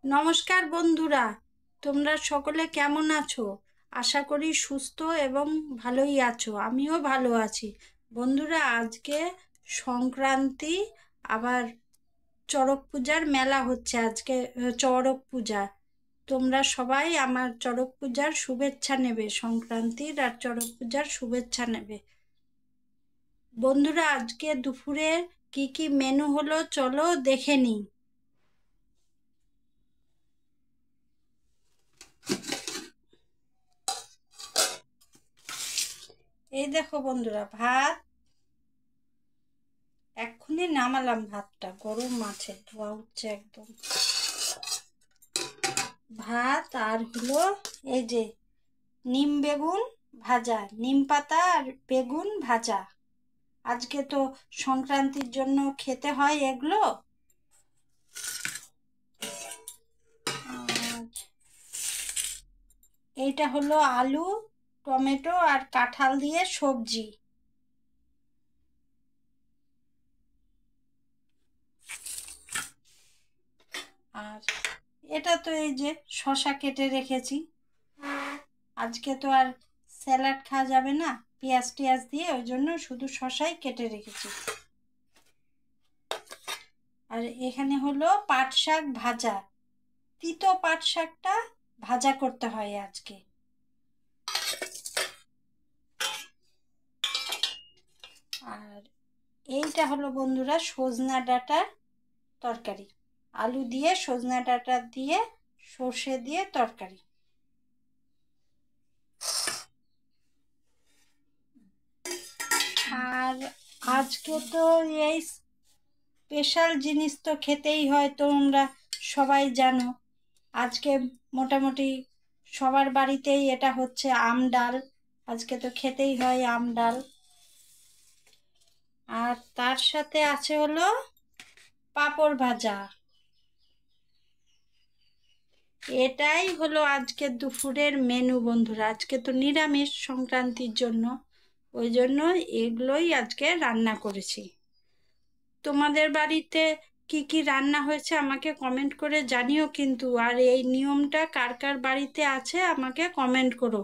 নমস্কার বন্ধুরা, তোমরা সকলে কেমন আছো? আশা করি সুস্থ এবং ভালোই আছো। আমিও ভালো আছি। বন্ধুরা, আজকে সংক্রান্তি, আবার চড়ক পূজার মেলা হচ্ছে আজকে। চড়ক পূজা, তোমরা সবাই আমার চড়ক পূজার শুভেচ্ছা নেবে, সংক্রান্তির আর চড়ক পূজার শুভেচ্ছা নেবে। বন্ধুরা, আজকে দুপুরে কি কি মেনু হলো চলো দেখে নিই। এই দেখো বন্ধুরা, ভাত এক্ষুনি নামালাম, ভাতটা গরম আছে, ধোয়া উঠছে একদম। ভাত আর হলো এই যে নিম বেগুন ভাজা, নিম পাতা আর বেগুন ভাজা। আজকে তো সংক্রান্তির জন্য খেতে হয় এগুলো। আর এইটা হলো আলু, টমেটো আর কাঁঠাল দিয়ে সবজি। আর এটা তো এই যে শসা কেটে রেখেছি। আজকে তো আর স্যালাড খাওয়া যাবে না পেঁয়াজ টিয়াজ দিয়ে, ওই জন্য শুধু শসাই কেটে রেখেছি। আর এখানে হলো পাট শাক ভাজা, তিতো পাট শাকটা ভাজা করতে হয় আজকে। আর এইটা হলো বন্ধুরা সজনা ডাঁটার তরকারি, আলু দিয়ে সজনা ডাঁটা দিয়ে সর্ষে দিয়ে তরকারি। আর আজকে তো এই স্পেশাল জিনিস তো খেতেই হয়, তোমরা সবাই জানো। আজকে মোটামুটি সবার বাড়িতেই এটা হচ্ছে আম ডাল। আজকে তো খেতেই হয় আম ডাল। আর তার সাথে আছে হলো পাঁপড় ভাজা। এটাই হলো আজকের দুপুরের মেনু বন্ধুরা। আজকে তো নিরামিষ সংক্রান্তির জন্য, ওই জন্য এগুলোই আজকে রান্না করেছি। তোমাদের বাড়িতে কি কি রান্না হয়েছে আমাকে কমেন্ট করে জানিও কিন্তু। আর এই নিয়মটা কার কার বাড়িতে আছে আমাকে কমেন্ট করো।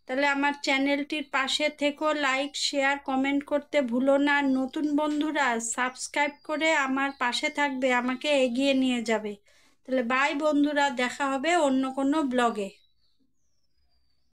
তাহলে আমার চ্যানেলটির পাশে থেকো, লাইক শেয়ার কমেন্ট করতে ভুলো না। নতুন বন্ধুরা সাবস্ক্রাইব করে আমার পাশে থাকবে, আমাকে এগিয়ে নিয়ে যাবে। তাহলে বাই বন্ধুরা, দেখা হবে অন্য কোনো ব্লগে।